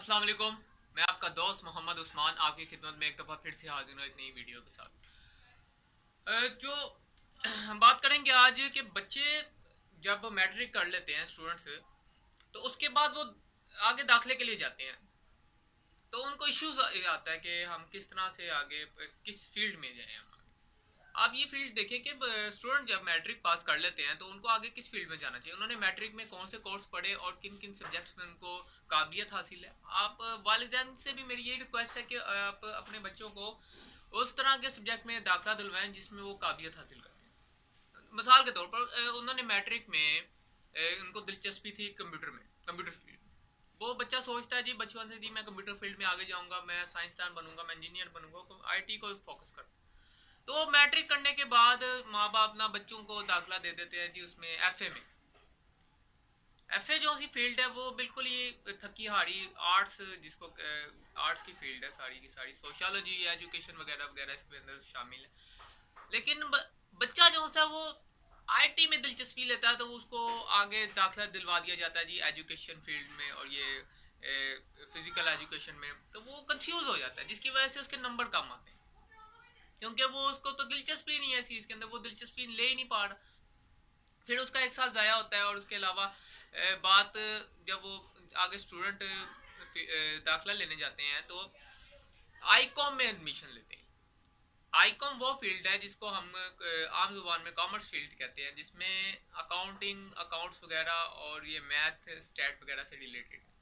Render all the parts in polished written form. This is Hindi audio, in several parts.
अस्सलाम वालेकुम। मैं आपका दोस्त मोहम्मद उस्मान आपकी खिदमत में एक दफ़ा फिर से हाजिर हूँ एक नई वीडियो के साथ। जो हम बात करेंगे आज कि बच्चे जब मैट्रिक कर लेते हैं स्टूडेंट्स, तो उसके बाद वो आगे दाखिले के लिए जाते हैं, तो उनको इश्यूज आता है कि हम किस तरह से आगे किस फील्ड में जाएं हम आगे। आप ये फील्ड देखिए कि स्टूडेंट जब मैट्रिक पास कर लेते हैं तो उनको आगे किस फील्ड में जाना चाहिए, उन्होंने मैट्रिक में कौन से कोर्स पढ़े और किन किन सब्जेक्ट्स में उनको काबिलियत हासिल है। आप वालिदैन से भी मेरी यही रिक्वेस्ट है कि आप अपने बच्चों को उस तरह के सब्जेक्ट में दाखिला दिलवाएं जिसमें वो काबिलियत हासिल करते हैं। मिसाल के तौर पर उन्होंने मैट्रिक में उनको दिलचस्पी थी कंप्यूटर में, कंप्यूटर फील्ड। वो बच्चा सोचता है जी बचपन से जी मैं कंप्यूटर फील्ड में आगे जाऊंगा, मैं साइंसदान बनूंगा, मैं इंजीनियर बनूंगा, तो आईटी को फोकस करता है। तो मैट्रिक करने के बाद माँ बाप ना बच्चों को दाखिला दे देते हैं जी उसमें एफए में। एफए जो सी फील्ड है वो बिल्कुल ही थकी हारी आर्ट्स, जिसको आर्ट्स की फील्ड है, सारी की सारी सोशियोलॉजी एजुकेशन वगैरह वगैरह इसके अंदर शामिल है। लेकिन बच्चा जो है वो आईटी में दिलचस्पी लेता है, तो उसको आगे दाखिला दिलवा दिया जाता है जी एजुकेशन फील्ड में और ये फिजिकल एजुकेशन में। तो वो कंफ्यूज हो जाता है जिसकी वजह से उसके नंबर कम आते हैं, क्योंकि वो उसको तो दिलचस्पी नहीं है इस चीज़ के अंदर, वो दिलचस्पी ले ही नहीं पा रहा। फिर उसका एक साल ज़ाया होता है। और उसके अलावा बात जब वो आगे स्टूडेंट दाखिला लेने जाते हैं तो आईकॉम में एडमिशन लेते हैं। आईकॉम वो फील्ड है जिसको हम आम जुबान में कॉमर्स फील्ड कहते हैं, जिसमें अकाउंटिंग, अकाउंट्स वगैरह और ये मैथ स्टैट वगैरह से रिलेटेड है।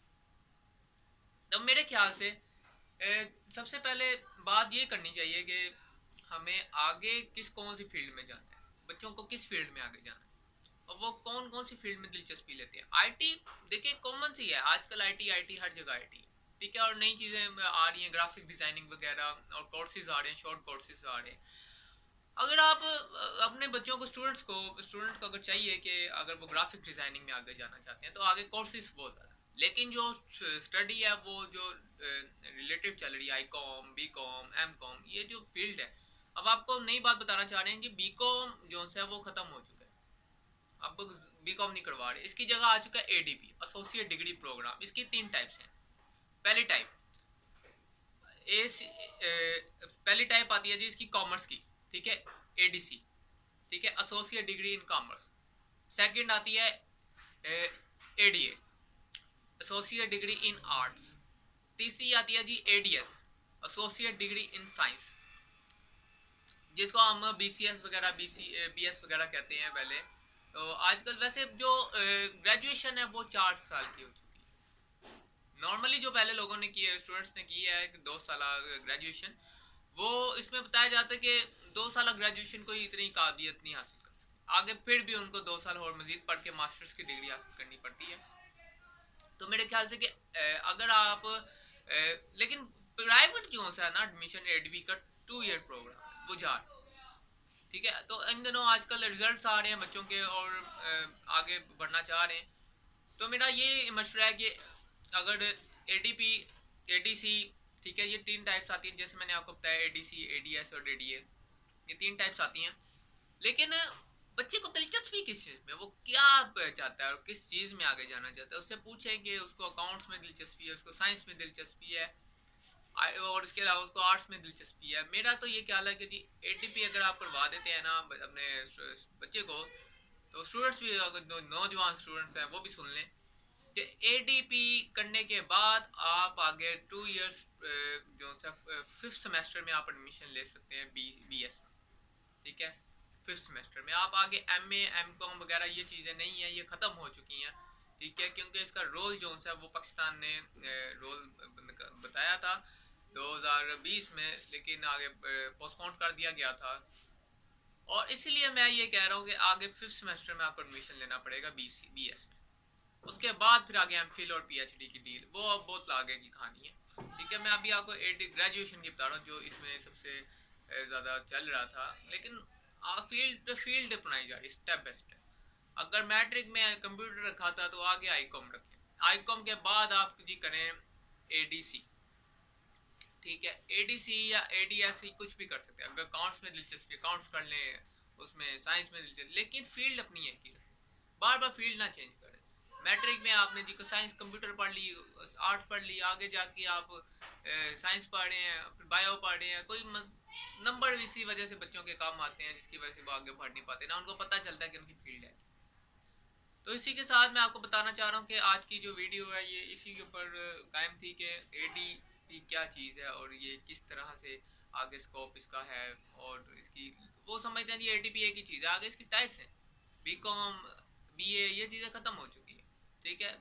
तो मेरे ख्याल से सबसे पहले बात ये करनी चाहिए कि हमें आगे किस कौन सी फील्ड में जाना है, बच्चों को किस फील्ड में आगे जाना है और वो कौन कौन सी फील्ड में दिलचस्पी लेते हैं। आईटी देखिए कॉमन सी है आजकल, आईटी आईटी हर जगह आईटी, ठीक है। और नई चीज़ें आ रही हैं, ग्राफिक डिज़ाइनिंग वगैरह और कोर्सेज आ रहे हैं, शॉर्ट कोर्सेज आ रहे हैं। अगर आप अपने बच्चों को स्टूडेंट को अगर चाहिए कि अगर वो ग्राफिक डिज़ाइनिंग में आगे जाना चाहते हैं तो आगे कोर्सेज बहुत ज़्यादा, लेकिन जो स्टडी है वो जो रिलेटेड चल रही है, I com, B com, M com, ये जो फील्ड है, अब आपको नई बात बताना चाह रहे हैं कि बी कॉम जो है वो ख़त्म हो चुका है। अब बी कॉम नहीं करवा रहे, इसकी जगह आ चुका है एडीपी, एसोसिएट डिग्री प्रोग्राम। इसकी तीन टाइप्स हैं। पहली टाइप ए पहली टाइप आती है जी इसकी कॉमर्स की, ठीक है, एडीसी, ठीक है, associate degree in commerce. Second आती है ADA, associate degree in arts. तीसरी आती है जी ADS, associate degree in science, जिसको हम बीसीएस वगैरह बीएस वगैरह कहते हैं पहले। तो आजकल वैसे जो ग्रेजुएशन है वो 4 साल की हो चुकी है। नॉर्मली जो पहले लोगों ने किया, स्टूडेंट्स ने की है 2 साल ग्रेजुएशन, वो इसमें बताया जाता है कि 2 साल ग्रेजुएशन को इतनी काबिलियत नहीं हासिल कर सकते, आगे फिर भी उनको 2 साल और मजीद पढ़ के मास्टर्स की डिग्री हासिल करनी पड़ती है। तो मेरे ख्याल से कि अगर आप लेकिन प्राइवेट जो है ना एडमिशन एडबी का 2 ईयर प्रोग्राम बुझार, ठीक है। तो इन दिनों आजकल रिजल्ट्स आ रहे हैं बच्चों के और आगे बढ़ना चाह रहे हैं, तो मेरा ये मशवरा है कि अगर एडीपी, एडीसी, ठीक है, ये तीन टाइप्स आती हैं जैसे मैंने आपको बताया, एडीसी, एडीएस और एडीए, ये तीन टाइप्स आती हैं। लेकिन बच्चे को दिलचस्पी किस चीज़ में, वो क्या चाहता है और किस चीज़ में आगे जाना चाहता है, उससे पूछें कि उसको अकाउंट्स में दिलचस्पी है, उसको साइंस में दिलचस्पी है और इसके अलावा उसको आर्ट्स में दिलचस्पी है। मेरा तो ये ख्याल है कि जी एडीपी अगर आप करवा देते हैं ना अपने बच्चे को, तो स्टूडेंट्स भी, अगर नौजवान स्टूडेंट्स हैं वो भी सुन लें कि एडीपी करने के बाद आप आगे 2 इयर्स जो है फिफ्थ सेमेस्टर में आप एडमिशन ले सकते हैं बीएस में, ठीक है। फिफ्थ सेमेस्टर में आप आगे एमए, एमकॉम वगैरह ये चीज़ें नहीं है, ये ख़त्म हो चुकी हैं, ठीक है, क्योंकि इसका रोल जो है वो पाकिस्तान ने रोल बताया था 2020 में, लेकिन आगे पोस्टपोन कर दिया गया था। और इसीलिए मैं ये कह रहा हूँ कि आगे फिफ्थ सेमेस्टर में आपको एडमिशन लेना पड़ेगा बीएस में। उसके बाद फिर आगे एमफिल और पीएचडी की डील, वो अब बहुत आगे की कहानी है, ठीक है। मैं अभी आपको ग्रेजुएशन की बता रहा हूँ जो इसमें सबसे ज़्यादा चल रहा था। लेकिन फील्ड पे फील्ड अपनाई जा रही स्टेप बाय स्टेप। अगर मैट्रिक में कंप्यूटर रखा था तो आगे आईकॉम रखें, आईकॉम के बाद आप जी करें एडीसी, ठीक है। एडीसी या एडीएस कुछ भी कर सकते हैं। अगर अकाउंट्स में दिलचस्पी, अकाउंट्स कर लें, उसमें साइंस में दिलचस्पी, लेकिन फील्ड अपनी है कि बार बार फील्ड ना चेंज करें। मैट्रिक में आपने जी को साइंस कंप्यूटर पढ़ ली, आर्ट्स पढ़ ली, आगे जाके आप साइंस पढ़ रहे हैं, फिर बायो पढ़ रहे हैं, कोई नंबर इसी वजह से बच्चों के काम आते हैं जिसकी वजह से वो आगे बढ़ नहीं पाते, ना उनको पता चलता है कि उनकी फील्ड है। तो इसी के साथ मैं आपको बताना चाह रहा हूँ कि आज की जो वीडियो है ये इसी के ऊपर कायम थी कि एडीपी क्या चीज़ है और ये किस तरह से आगे स्कोप इसका है। और इसकी वो समझते हैं जी एडीपी एक ही चीज़ है, आगे इसकी टाइप्स हैं, बीकॉम, बीए, ये चीज़ें ख़त्म हो चुकी है। ठीक है,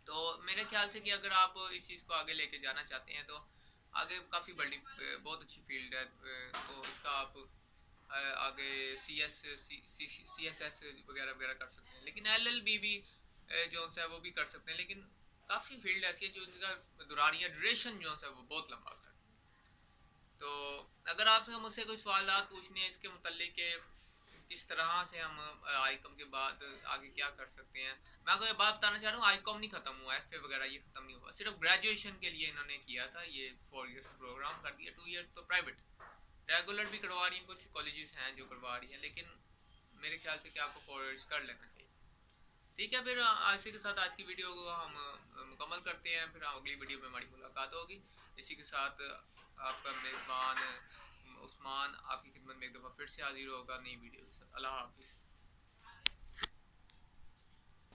तो मेरे ख्याल से कि अगर आप इस चीज़ को आगे लेके जाना चाहते हैं तो आगे काफ़ी बड़ी बहुत अच्छी फील्ड है। तो इसका आप आगे सी एस एस वगैरह वगैरह कर सकते हैं, लेकिन एल एल बी भी जो है वो भी कर सकते हैं, लेकिन काफ़ी फील्ड ऐसी है जो उनका दुरानिया ड्यूरेशन जो है वो बहुत लंबा कर। तो अगर आपसे मुझसे कोई सवाल पूछने हैं इसके मुतल्लिक के किस तरह से हम आईकॉम के बाद आगे क्या कर सकते हैं, मैं आपको ये बात बताना चाह रहा हूँ, आईकॉम नहीं खत्म हुआ, एफ ए वगैरह ये खत्म नहीं हुआ, सिर्फ ग्रेजुएशन के लिए इन्होंने किया था ये 4 इयर्स प्रोग्राम कर दिया। 2 इयर्स तो प्राइवेट, रेगुलर भी करवा रही हैं, कुछ कॉलेजेस हैं जो करवा रही हैं, लेकिन मेरे ख्याल से कि आपको 4 इयर्स कर लेना चाहिए। ठीक है, फिर इसी के साथ आज की वीडियो को हम मुकम्मल करते हैं, फिर अगली वीडियो में हमारी मुलाकात होगी। इसी के साथ आपका मेज़बान उस्मान आपकी खिदमत में एक दफ़ा फिर से हाजिर होगा नई वीडियो के साथ। अल्लाह हाफिज़।